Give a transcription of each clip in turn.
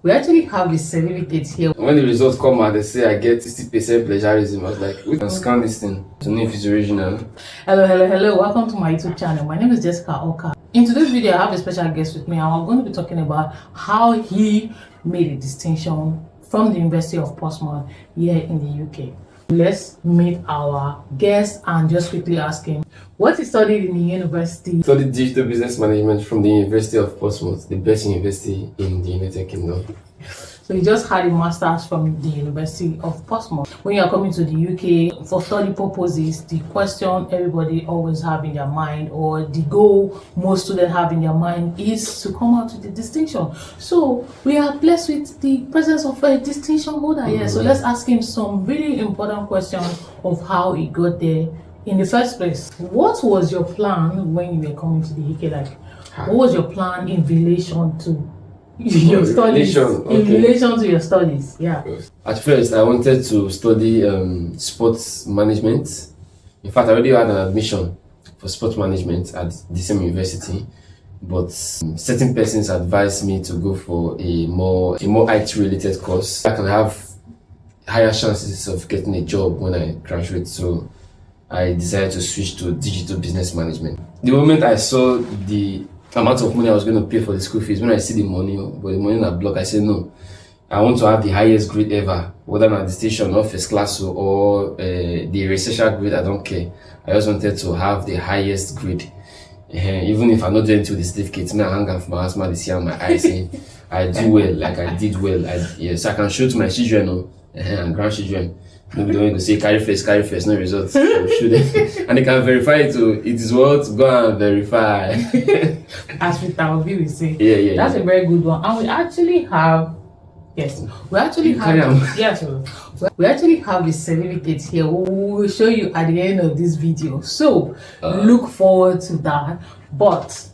We actually have a certificate here. When the results come out, they say I get 60% plagiarism. I was like, we can scan this thing to know if it's original. Hello. Welcome to my YouTube channel. My name is Jessicaokah. In today's video, I have a special guest with me, and we're going to be talking about how he made a distinction from the University of Portsmouth here in the UK. Let's meet our guest and just quickly ask him what he studied in the university. Studied digital business management from the University of Portsmouth, the best university in the United Kingdom. So he just had a master's from the University of Portsmouth. When you are coming to the UK for study purposes, the question everybody always have in their mind, or the goal most students have in their mind, is to come out with the distinction. So we are blessed with the presence of a distinction holder here. So let's ask him some really important questions of how he got there in the first place. What was your plan when you were coming to the UK? Like, what was your plan in relation to your studies? In relation to your studies, yeah. At first, I wanted to study sports management. In fact, I already had an admission for sports management at the same university, but certain persons advised me to go for a more IT related course. I can have higher chances of getting a job when I graduate, so I decided to switch to digital business management. The moment I saw the amount of money I was going to pay for the school fees, when I see the money, but the money in a block, I said no. I want to have the highest grade ever, whether I'm at the station or first class or the researcher grade, I don't care. I just wanted to have the highest grade. Even if I'm not doing to the certificate, I hang out for my husband this year on my eyes saying I do well, like I did well. So I can show to my children and grandchildren. Maybe they want to say carry first, no results. And they can verify it too. It is what go and verify. As with our view, we say. Yeah. That's a very good one. And we actually have we actually have a certificate here. We will show you at the end of this video. So look forward to that. But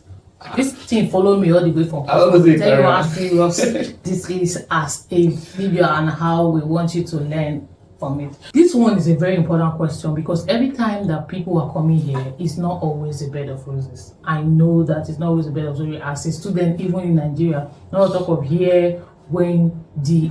this thing follow me all the way from Portsmouth. Tell you how serious this is as a video and how we want you to learn from it. This one is a very important question because every time that people are coming here, it's not always a bed of roses. I know that it's not always a bed of roses. As a student, even in Nigeria, not talk of here when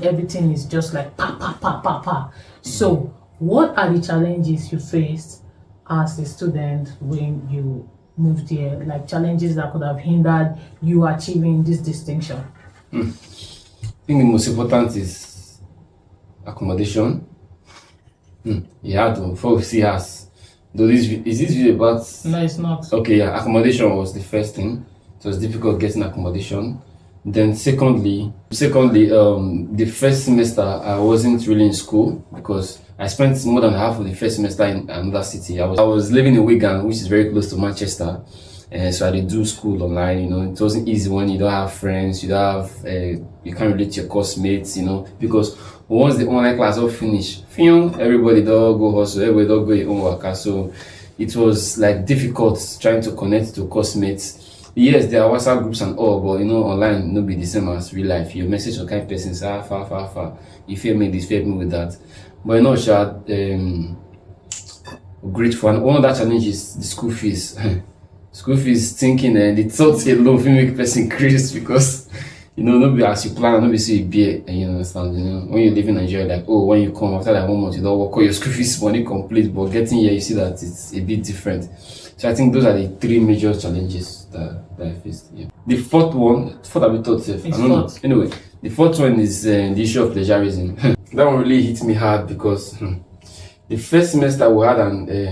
everything is just like pa. So what are the challenges you faced as a student when you moved here? Like challenges that could have hindered you achieving this distinction? I think the most important is accommodation. Yeah, before we see us. Is this video about? No, it's not. Okay, yeah, accommodation was the first thing. So it's difficult getting accommodation. Then secondly, the first semester I wasn't really in school because I spent more than half of the first semester in another city. I was living in Wigan, which is very close to Manchester, and so I did do school online. You know, it wasn't easy when you don't have friends, you don't have, you can't relate to your course mates. You know, because once the online class all finish, everybody don't go hustle, everybody don't go your own work. So it was like difficult trying to connect to course mates. Yes, there are WhatsApp groups and all, but you know, online no be the same as real life. You message some kind of person, say far. You fear me this, fear me with that. But you know, grateful. And one of that challenge is the school fees. School fees thinking and the thoughts alone will make person crazy because you know, nobody as you plan, nobody see you beer, and you understand, you know, when you live in Nigeria, like, oh, when you come after that 1 month, you don't work all your school fees money complete, but getting here, you see that it's a bit different. So I think those are the three major challenges that I faced. Yeah. The fourth I will thought safe. Anyway, the fourth one is the issue of plagiarism. That one really hit me hard because the first semester we had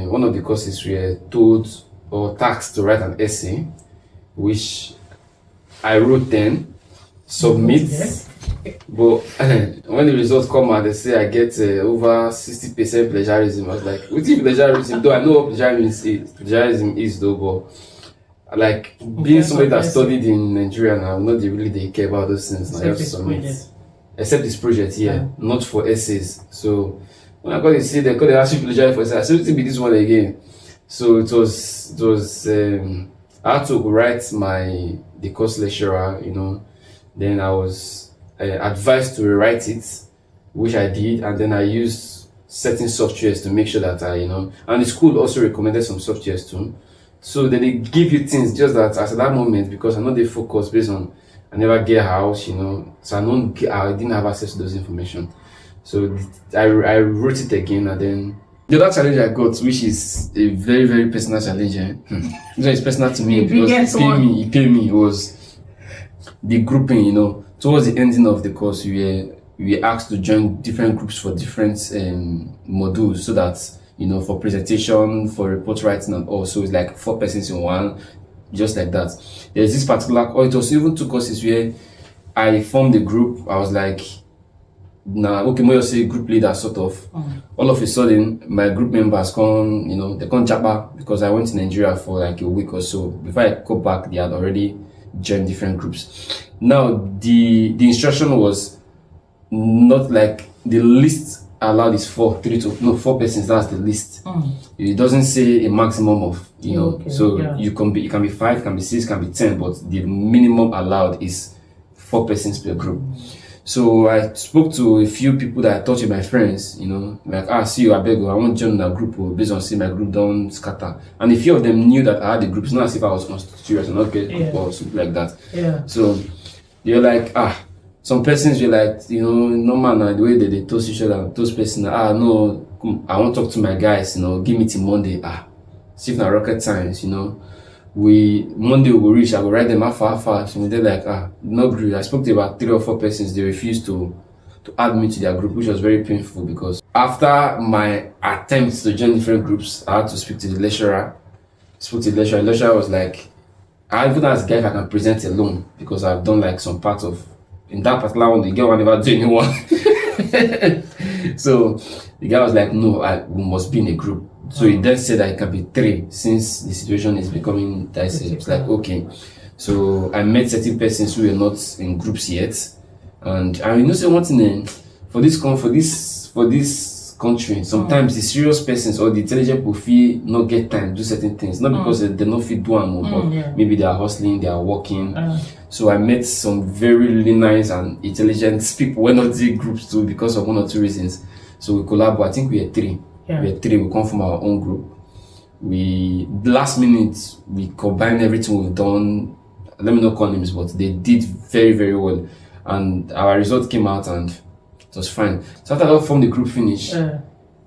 one of the courses we were told or tasked to write an essay, which I wrote then. Submit, but when the results come out, they say I get over 60% plagiarism. I was like, what is plagiarism? Though I know what plagiarism is though, but like being somebody that studied in Nigeria now, not really care about those things. I have to submit, except this project here, not for essays. So when I got to see they could ask you plagiarism for essays, I said, it be this one again. So it was I had to write the course lecturer, you know. Then I was advised to rewrite it, which I did, and then I used certain softwares to make sure that and the school also recommended some softwares too. So then they give you things just that at that moment, because I know they focus based on I never get house, so I didn't have access to those information. So I wrote it again, and then the other challenge I got, which is a very, very personal challenge, this one is personal to me because it paid me, was the grouping, towards the ending of the course, we asked to join different groups for different modules, so that, for presentation, for report writing and all. So it's like 4 persons in one, just like that. There's this particular, or it was even 2 courses where I formed a group. I was like, okay, more say group leader sort of. All of a sudden, my group members come, they come japa because I went to Nigeria for like a week or so. Before I go back, they had already joined different groups. Now, the instruction was not like the least allowed is 4 persons. That's the least. It doesn't say a maximum of, Okay, so it can be 5, can be 6, can be 10, but the minimum allowed is 4 persons per group. So I spoke to a few people that I thought were my friends, like, see you, I beg you, I want to join that group, based on seeing my group don't scatter. And a few of them knew that I had a group. It's not as if I was serious and not get group or something like that. Yeah. So they were like, some persons were like, no man, the way that they toast each other, those persons, no, I want to talk to my guys, give me till Monday. See if na rocket science, Monday will reach, I will write them far. So they're like, no agree. I spoke to about 3 or 4 persons. They refused to add me to their group, which was very painful because after my attempts to join different groups, I had to speak to the lecturer. The lecturer was like, I even asked the guy if I can present alone because I've done like some part of, in that particular one, the girl never do anyone. So the guy was like, no, we must be in a group. So he then said that it can be 3 since the situation is becoming dicey. It's like, okay. So I met certain persons who were not in groups yet. And I say one thing, for this country, sometimes the serious persons or the intelligent people feel not get time to do certain things. Not because they not fit do them, but maybe they are hustling, they are working. So I met some very really nice and intelligent people who not in groups too because of 1 or 2 reasons. So we collaborate. I think we are 3. We come from our own group. Last minute, we combined everything we've done. Let me not call names, but they did very, very well. And our result came out and it was fine. So after that, from the group finish,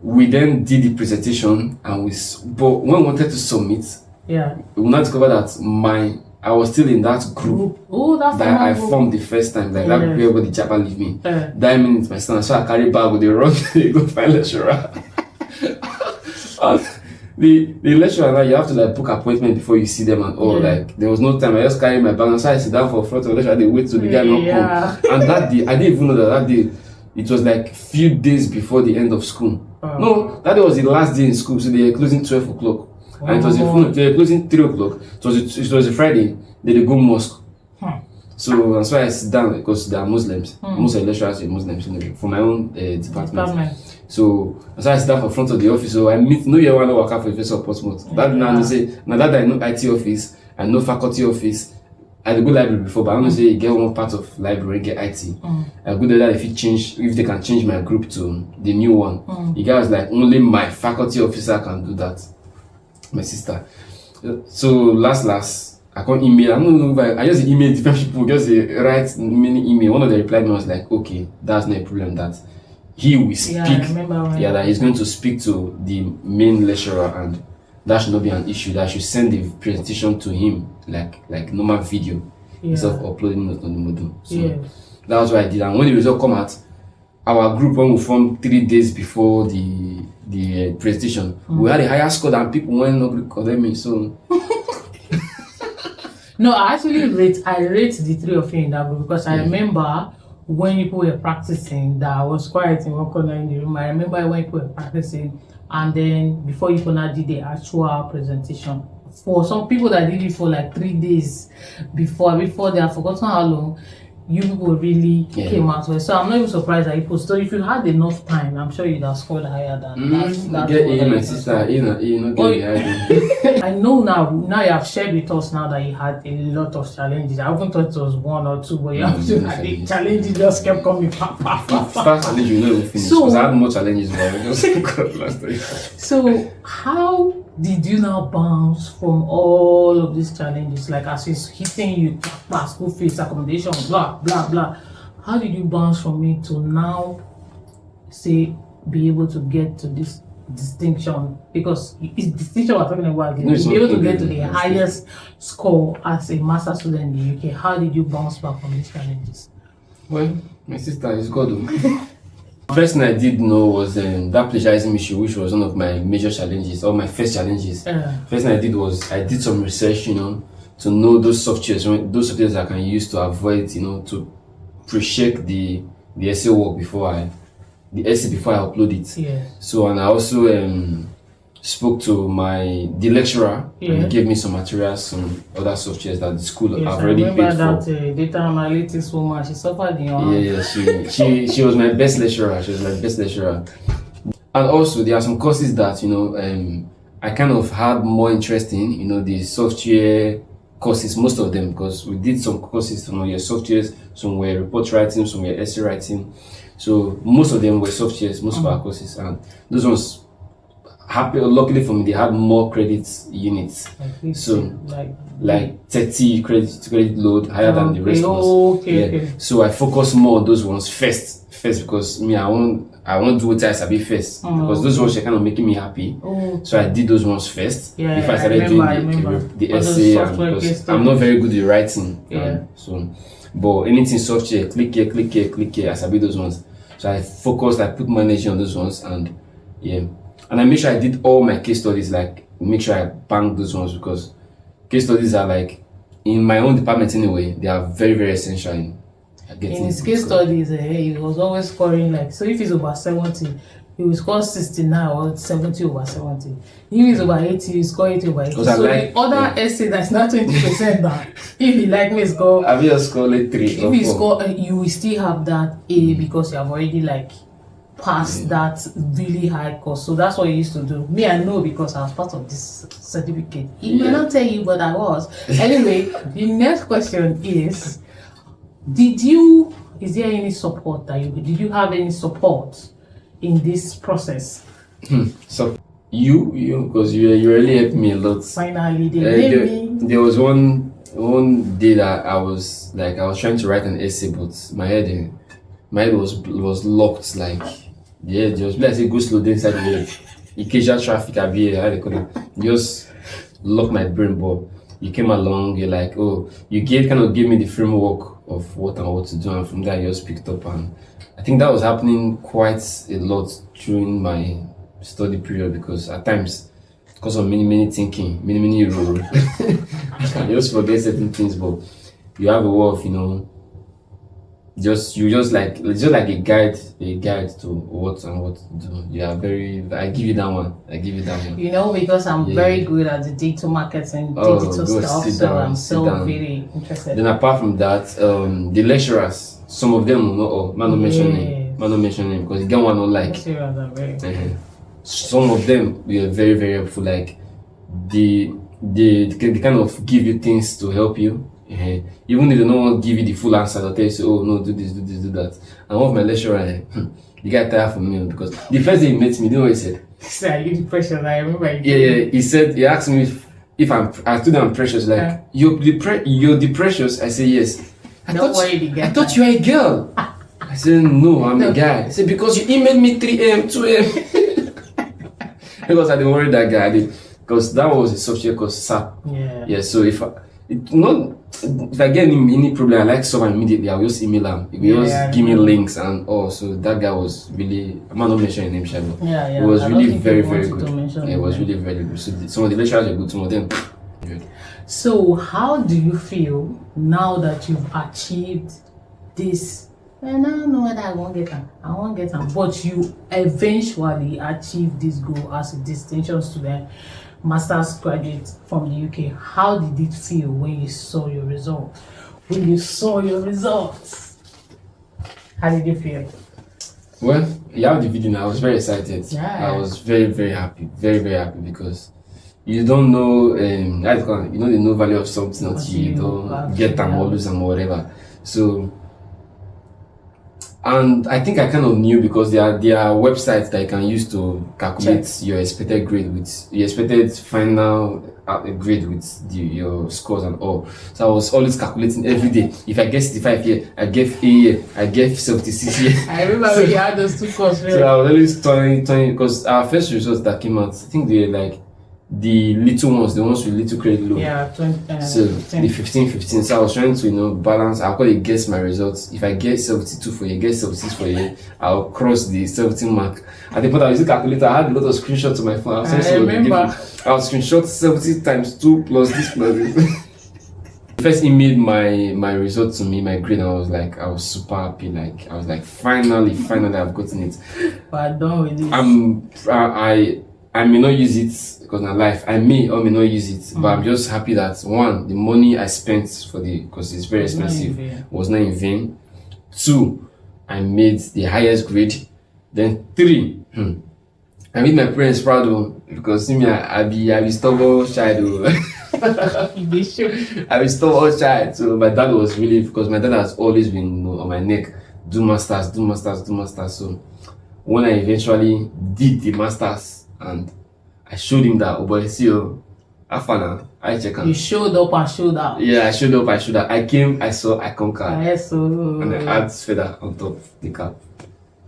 we then did the presentation but when we wanted to submit, we now discovered that I was still in that group that I formed the first time, like that group where the Japa leave me. That minute, my son, so I carry bag with the run, they go find lecturer. The lecturer now, you have to like book appointment before you see them and all. Like there was no time. I just carry my bag and so I sit down for front of the lecturer. They wait till the guy not come. And that day, I didn't even know that day. It was like few days before the end of school. No, that day was the last day in school, so they were closing 12 o'clock. And it was they were closing 3 o'clock. It was a Friday. They go mosque. So that's why I sit down because they are Muslims. Most of the lecturers are Muslims anyway, for my own department. So that's why I sit down for front of the office. So I meet no year one work for Professor Portsmouth. That now I say now that I know IT office, I know faculty office. I go library before, but I don't say you get one part of library, get IT. I go there if they can change my group to the new one. The guy was like, only my faculty officer can do that. My sister. So last, I can't email. I don't know if I just email different people, just write many email. One of the replied me was like, okay, that's not a problem. That he will speak. That he's going to speak to the main lecturer, and that should not be an issue. That I should send the presentation to him like normal video instead of uploading it on the module. So that was what I did. And when the result come out, our group when we formed 3 days before the presentation, we had a higher score than people when nobody called me. So no, I actually rate the 3 of you in that group because I remember when people were practicing that I was quiet in one corner in the room. I remember when people were practicing, and then before you did the actual presentation. For some people that did it for like 3 days before they have forgotten how long, you people really came out well. So I'm not even surprised that you posted. So if you had enough time, I'm sure you'd have scored higher than that. Get in, my sister. You know, get I know now you have shared with us now that you had a lot of challenges. I haven't thought it was one or two, but you have to the challenges just kept coming. First challenge you know finish because I had more challenges but I just got last time. So how did you now bounce from all of these challenges, like as it's hitting you, school fees, accommodation, blah blah blah? How did you bounce from it to now say be able to get to this distinction? Because it's distinction we're talking about again. To be able to get to the highest score as a master student in the UK. How did you bounce back from these challenges? Well, my sister is God. First thing I did know was that plagiarism issue, which was one of my major challenges, or my first challenges. First thing I did was I did some research, to know those softwares I can use to avoid, to pre-check the essay work before I upload it. Yeah. So, and I also spoke to the lecturer, and he gave me some materials, some other softwares that the school have already paid for. I remember that data analytics woman, she suffered in your Yeah, she was my best lecturer. And also, there are some courses that, I kind of had more interest in, the software courses, most of them, because we did some courses, some were softwares, some were report writing, some were essay writing. So most of them were softwares, most of our courses, and those ones, luckily for me, they had more credits units. So like 30 credit load higher than the rest was. Okay. So I focus more on those ones first because me, I won't do what I sabi first because those ones are kind of making me happy. So I did those ones first before I started doing the essay, because I'm not very good at writing. But anything software, click here, I sabi those ones. So I focused, I put my energy on those ones, and I make sure I did all my case studies, like make sure I banged those ones, because case studies are like, in my own department anyway, they are very, very essential in getting. In his case studies, he was always scoring like, so if he's over 70, he will score 69 or 70 over 70. If he's over 80, he score 80 over 80. So the other essay that's not 20% that if he like me score, I will score like 3 if he score, you will still have that A because you have already passed that really high course. So that's what you used to do. Me, I know because I was part of this certificate. He may not tell you, but I was. Anyway, the next question is, is there any support did you have any support in this process? So you because you really helped me a lot. Finally, there was one day that I was trying to write an essay, but my head was locked. Just like say go slow inside the occasional traffic I be how they call it. Just lock my brain, but you came along. You're like, you gave me the framework of what and what to do, and from there I just picked up. And I think that was happening quite a lot during my study period, because at times, because of many thinking, many rules, I just forget certain things. But you have a way of just like a guide to what and what to do. You are I give you that one. Because I'm very good at the digital marketing, digital stuff, so I'm so very interested. Then apart from that, the lecturers, some of them will not mention name, because you get one not like. Lecturers are very some of them were very, very helpful. Like they kind of give you things to help you. Even if they don't want to give you the full answer, they'll tell you, oh no, do this, do that. And one of my lecturers, he got tired from me, because the first day he met me, you know what he said? You the precious, I remember. He asked me if I told him I'm precious, like you're the precious. I said yes. I thought you were a girl. I said no, I'm a guy. I said because you emailed me 3 a.m., 2 a.m. Because I didn't worry that guy. Because that was a software called SAP. So if I get any problem, I like someone immediately, I'll just email him. He will just give me links and all. So that guy was really, I'm not mentioning his name, Shabo. It was really very, very good. It was really very good. So some of the lecturers are good, some of them. Good. So how do you feel now that you've achieved this? I don't know whether I won't get them, but you eventually achieved this goal as a distinction student, master's graduate from the UK. How did it feel when you saw your results? How did you feel? Well, you have the video now. I was very excited. I was very, very happy. Very, very happy, because you don't know how you call it, you know the no value of something until you don't get them or lose them or whatever. So, and I think I kind of knew because there are websites that you can use to calculate your expected grade with your expected final grade with your scores and all. So I was always calculating every day. If I get 65 here, I get A here, I get 76 here. I remember when you had those two courses. So I was always turning because our first results that came out, I think they were like the little ones, the ones with little credit load. Yeah, 20, so 15. The 15. So I was trying to, balance. I'll call it guess my results. If I get 72 for you, get 76 for you, I'll cross the 17 mark. At the point I was using calculator, I had a lot of screenshots on my phone. I remember. I'll screenshot 70 times 2 plus this plus this. First emailed my result to me, my grade, and I was super happy. Like I was like, finally I've gotten it. But done with this. I may not use it because my life. I may or may not use it, but I'm just happy that one, the money I spent because it's very expensive, was not in vain. 2, I made the highest grade. Then 3, I made my parents proud because see me, I be stubborn child. I be stubborn child. So my dad was really, because my dad has always been on my neck. Do masters. So when I eventually did the masters. And I showed him that, boy, see you, Afana, I check out. You showed up and showed out. Yeah, I showed up. I came, I saw, I conquered. Yes, so. And I had feather on top of the cap.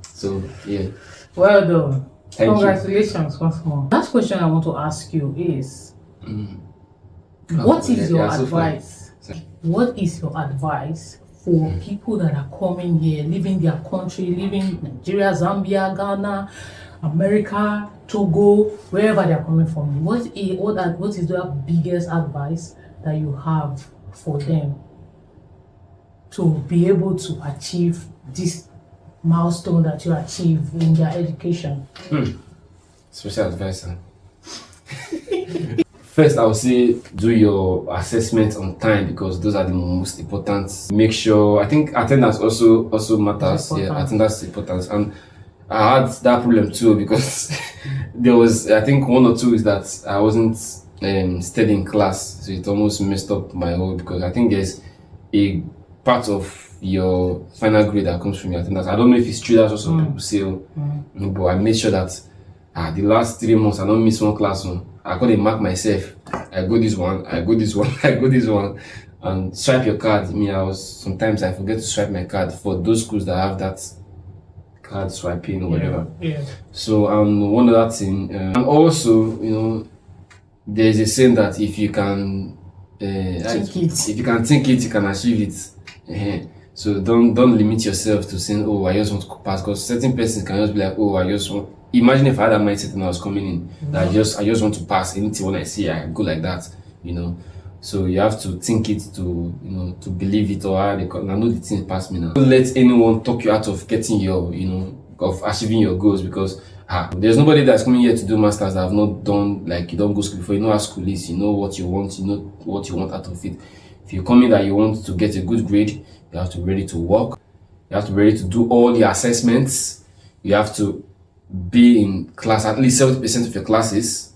So, yeah. Well done. Congratulations once more. Last question I want to ask you is, what is your advice? What is your advice for people that are coming here, leaving their country, leaving Nigeria, Zambia, Ghana, America, Togo, wherever they are coming from? What is the biggest advice that you have for them to be able to achieve this milestone that you achieve in their education? Special advice. First, I would say do your assessment on time because those are the most important. Make sure, I think attendance also matters. Yeah, attendance is important. And I had that problem too because there was, I think, 1 or 2 is that I wasn't studying class, so it almost messed up my whole, because I think there's a part of your final grade that comes from your attendance. I don't know if it's true, that's what some people say, but I made sure that the last 3 months I don't miss one class. I got a mark myself. I go this one, I go this one, I go this one, and swipe your card. Sometimes I forget to swipe my card for those schools that have that card swiping or whatever. Yeah. So one of that thing, and also there's a saying that if you can think it, you can achieve it. So don't limit yourself to saying, oh, I just want to pass, because certain persons can just be like, oh, I just want. Imagine if I had that mindset when I was coming in, that I just want to pass anything. When I see I go like that, So you have to think it to to believe it, or I know the thing past me now. Don't let anyone talk you out of getting your of achieving your goals, because there's nobody that's coming here to do masters that have not done, like, you don't go school before. You know how school is, you know what you want, out of it. If you come in that you want to get a good grade, you have to be ready to work, you have to be ready to do all the assessments, you have to be in class at least 70% of your classes.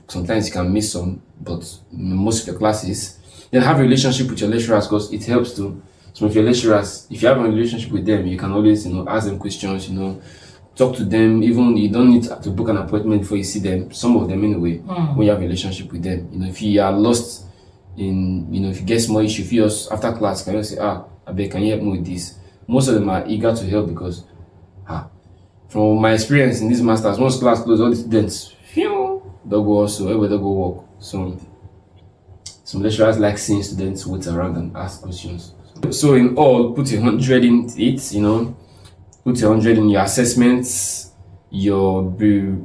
Sometimes you can miss some, but most of your classes. Then have a relationship with your lecturers, because it helps to. Some of your lecturers, if you have a relationship with them, you can always ask them questions, talk to them. Even you don't need to book an appointment before you see them. Some of them anyway. When you have a relationship with them, if you are lost in, if you get small issue, if you just after class can you say, I beg, can you help me with this? Most of them are eager to help, because from my experience in this masters, once class closed, all the students they'll go also, everywhere they'll go work. So some lecturers like seeing students wait around and ask questions. So in all, put 100 in it, put 100 in your assessments. Be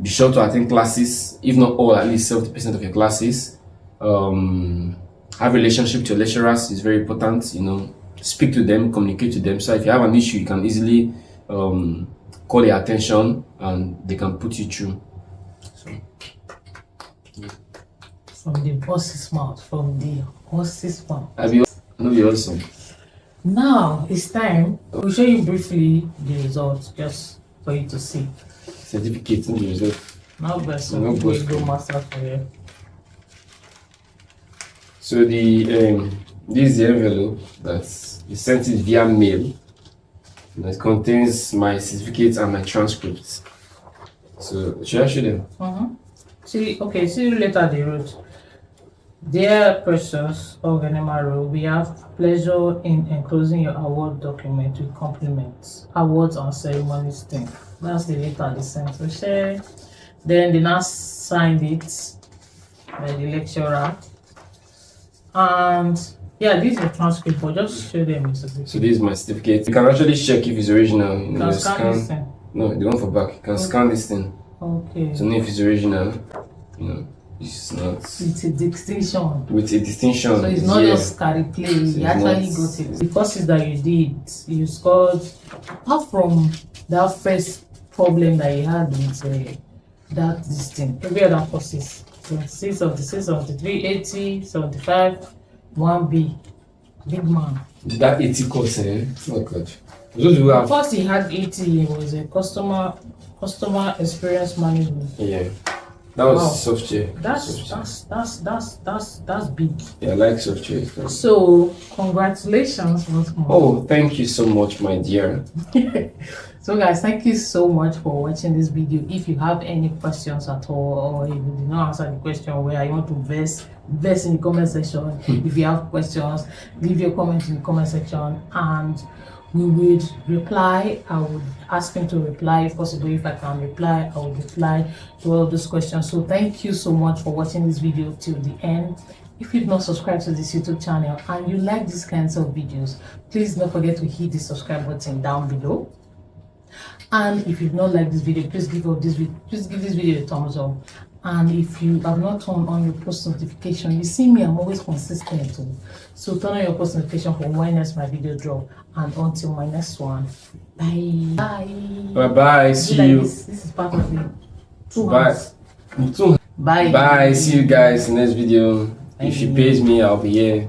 sure to attend classes, if not all, at least 70% of your classes. Have a relationship with your lecturers is very important. Speak to them, communicate to them. So if you have an issue, you can easily call their attention and they can put you through. So, yeah. From the boss's mouth, I'll be awesome. Now it's time. We'll show you briefly the results, just for you to see. Certificate and the result. Now best No go master for you. So this is the envelope that's you sent it via mail. And it contains my certificates and my transcripts. So should I show them? See you later. They wrote, "Dear Precious Organimaro, we have pleasure in enclosing your award document with compliments, awards and ceremonies thing." That's the letter they sent. So share. Then they now signed it by the lecturer. And yeah, this is a transcript, but just show them your certificate. So this is my certificate. You can actually check if it's original. You know, Can scan this thing. No, the one for back. You can scan this thing. Okay. So know if it's original. You know, it's not. With a distinction. With a distinction. So it's not just carry play. So You actually got it. The courses that you did, you scored. Apart from that first problem that you had with this thing, every other courses. 6 of the 380, 75, 1B. Big man. That 80 course, oh God. Those who have. First he had 80, it was a customer experience management. Yeah. That was Wow. software. That's big. Yeah, I like software. So congratulations once more. Oh, thank you so much, my dear. So guys, thank you so much for watching this video. If you have any questions at all, or if you did not answer the question where you want to verse in the comment section, if you have questions, leave your comment in the comment section and we would reply. I would ask him to reply if possible. If I can reply, I will reply to all those questions. So thank you so much for watching this video till the end. If you've not subscribed to this YouTube channel and you like these kinds of videos, please don't forget to hit the subscribe button down below. And if you've not liked this video, please give this video a thumbs up. And if you have not turned on your post notification, you see me, I'm always consistent. So turn on your post notification for when next my video drop. And until my next one, bye Bye. See you. This is part of it. Bye. Bye. Bye. See you guys in next video. If she pays me, I'll be here.